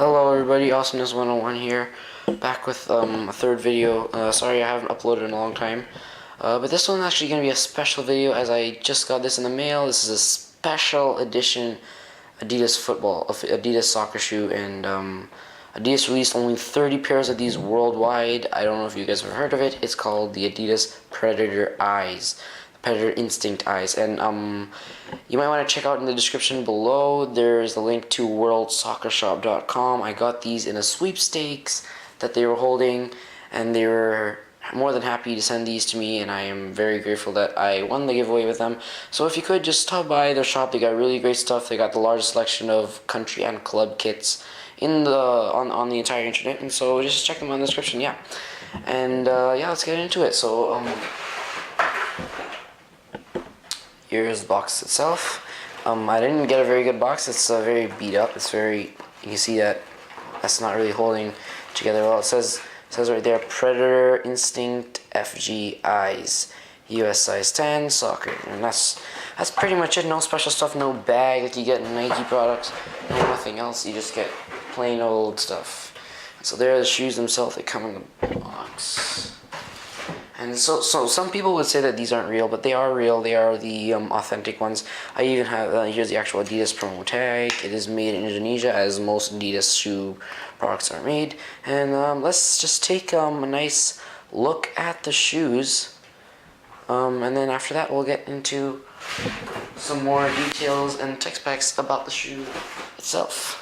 Hello everybody, Awesomeness 101 here, back with a third video. Sorry I haven't uploaded in a long time, but this one's actually going to be a special video as I just got this in the mail. This is a special edition Adidas soccer shoe, and Adidas released only 30 pairs of these worldwide. I don't know if you guys have heard of it. It's called the Adidas Predator Eyes. Predator Instinct Eyes, and you might want to check out in the description below. There's a link to worldsoccershop.com. I got these in a sweepstakes that they were holding, and they were more than happy to send these to me, and I am very grateful that I won the giveaway with them. So if you could just stop by their shop, they got really great stuff. They got the largest selection of country and club kits in the on the entire internet, and so just check them on the description. Yeah, and yeah, let's get into it. So here's the box itself. I didn't get a very good box. It's very beat up. It's very, you can see that that's not really holding together well. It says right there, Predator Instinct FG Eyes, US size 10, soccer, and that's pretty much it. No special stuff, no bag like you get in Nike products, no nothing else. You just get plain old stuff. So there are the shoes themselves. They come in the box. And so some people would say that these aren't real, but they are real. They are the authentic ones. I even have, here's the actual Adidas promo tag. It is made in Indonesia, as most Adidas shoe products are made. And let's just take a nice look at the shoes. And then after that, we'll get into some more details and tech specs about the shoe itself.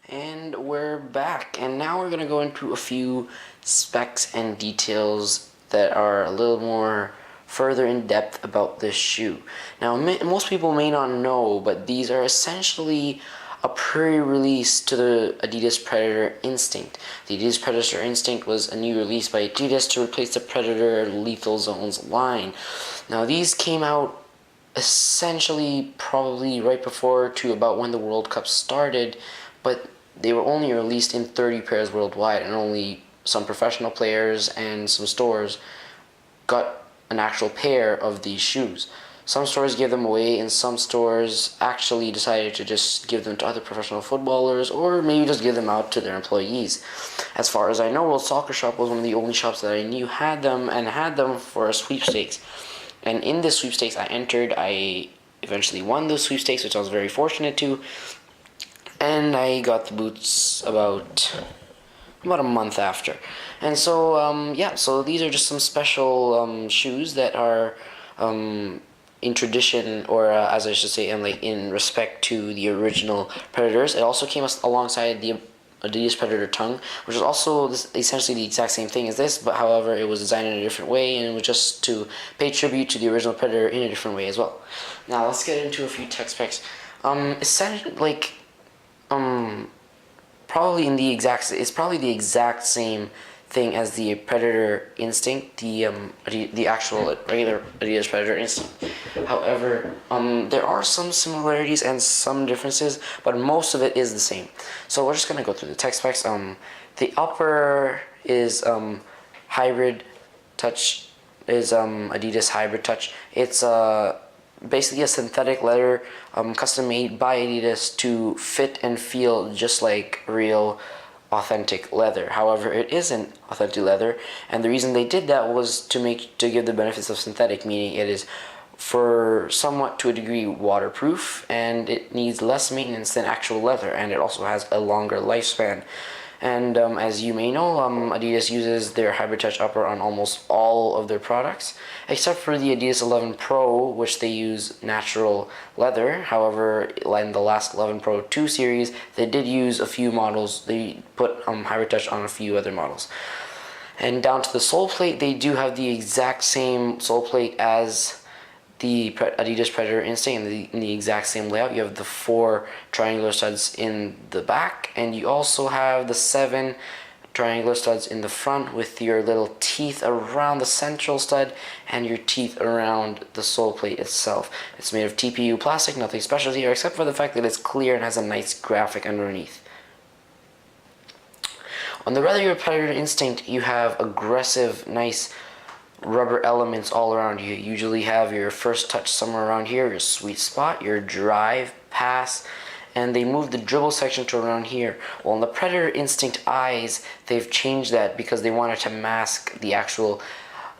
And we're back, and now we're going to go into a few specs and details that are a little more further in depth about this shoe. Now, most people may not know, but these are essentially a pre-release to the Adidas Predator Instinct. The Adidas Predator Instinct was a new release by Adidas to replace the Predator Lethal Zones line. Now, these came out essentially probably right before to about when the World Cup started, but they were only released in 30 pairs worldwide, and only some professional players and some stores got an actual pair of these shoes. Some stores gave them away, and some stores actually decided to just give them to other professional footballers, or maybe just give them out to their employees. As far as I know, World Soccer Shop was one of the only shops that I knew had them, and had them for a sweepstakes. And in this sweepstakes I entered, I eventually won those sweepstakes, which I was very fortunate to. And I got the boots about a month after. And so, yeah, so these are just some special shoes that are in tradition, or as I should say, in respect to the original Predators. It also came alongside the Adidas Predator Tongue, which is also essentially the exact same thing as this, but however, it was designed in a different way, and it was just to pay tribute to the original Predator in a different way as well. Now, let's get into a few tech specs. Essentially, probably it's probably the exact same thing as the Predator Instinct, the actual regular Adidas Predator Instinct. However, there are some similarities and some differences, but most of it is the same. So we're just gonna go through the tech specs. The upper is hybrid touch, is Adidas Hybrid Touch. It's basically a synthetic leather custom made by Adidas to fit and feel just like real authentic leather. However, it isn't authentic leather, and the reason they did that was to give the benefits of synthetic, meaning it is for somewhat to a degree waterproof, and it needs less maintenance than actual leather, and it also has a longer lifespan. And as you may know, Adidas uses their Hybrid Touch upper on almost all of their products, except for the Adidas 11 Pro, which they use natural leather. However, in the last 11 Pro 2 series, they did use a few models. They put Hybrid Touch on a few other models. And down to the sole plate, they do have the exact same sole plate as the Adidas Predator Instinct in the exact same layout. You have the 4 triangular studs in the back, and you also have the 7 triangular studs in the front with your little teeth around the central stud and your teeth around the sole plate itself. It's made of TPU plastic, nothing special here except for the fact that it's clear and has a nice graphic underneath. On the regular Predator Instinct, you have aggressive, nice rubber elements all around. You usually have your first touch somewhere around here, your sweet spot, your drive, pass, and they moved the dribble section to around here. Well, in the Predator Instinct eyes, they've changed that because they wanted to mask the actual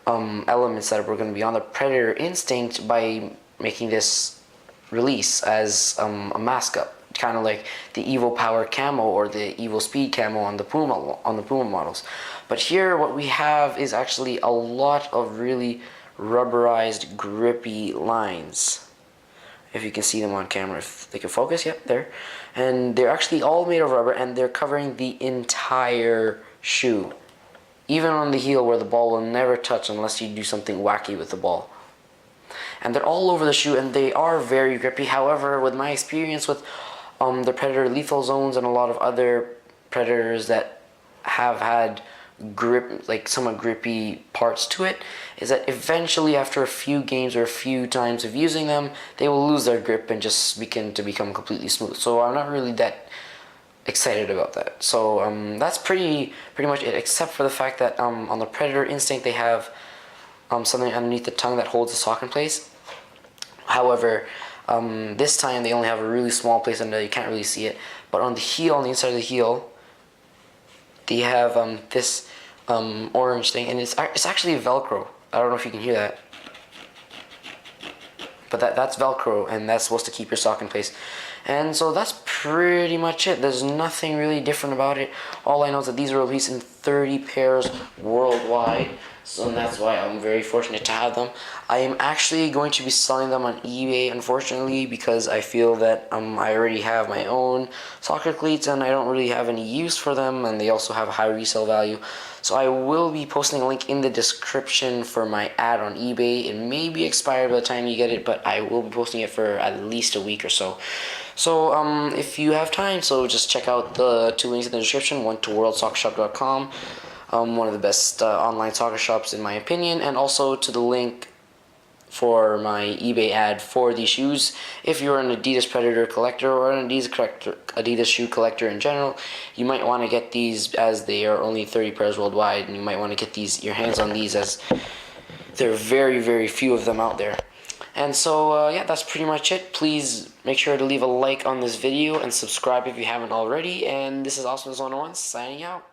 elements that were going to be on the Predator Instinct by making this release as a mask up, kind of like the Evo Power camo or the Evo Speed camo on the Puma models. But here what we have is actually a lot of really rubberized, grippy lines. If you can see them on camera, if they can focus, yep, there. And they're actually all made of rubber, and they're covering the entire shoe. Even on the heel where the ball will never touch unless you do something wacky with the ball. And they're all over the shoe, and they are very grippy. However, with my experience with the Predator Lethal Zones and a lot of other Predators that have had grip, like somewhat grippy parts to it, is that eventually after a few games or a few times of using them, they will lose their grip and just begin to become completely smooth. So I'm not really that excited about that. So that's pretty much it, except for the fact that on the Predator Instinct they have something underneath the tongue that holds the sock in place. However, this time they only have a really small place under there, you can't really see it. But on the heel, on the inside of the heel, they have this orange thing, and it's actually Velcro. I don't know if you can hear that, but that's Velcro, and that's supposed to keep your sock in place. And so that's pretty much it. There's nothing really different about it. All I know is that these are released in 30 pairs worldwide, so that's why I'm very fortunate to have them. I am actually going to be selling them on eBay, unfortunately, because I feel that I already have my own soccer cleats and I don't really have any use for them, and they also have a high resale value. So I will be posting a link in the description for my ad on eBay. It may be expired by the time you get it, but I will be posting it for at least a week or so. So if you have time, so just check out the 2 links in the description, one to worldsoccershop.com, one of the best online soccer shops in my opinion, and also to the link for my eBay ad for these shoes. If you're an Adidas Predator collector or an Adidas shoe collector in general, you might want to get these as they are only 30 pairs worldwide, and you might want to get your hands on these as there are very, very few of them out there. And so, yeah, that's pretty much it. Please make sure to leave a like on this video and subscribe if you haven't already. And this is Awesome 101 signing out.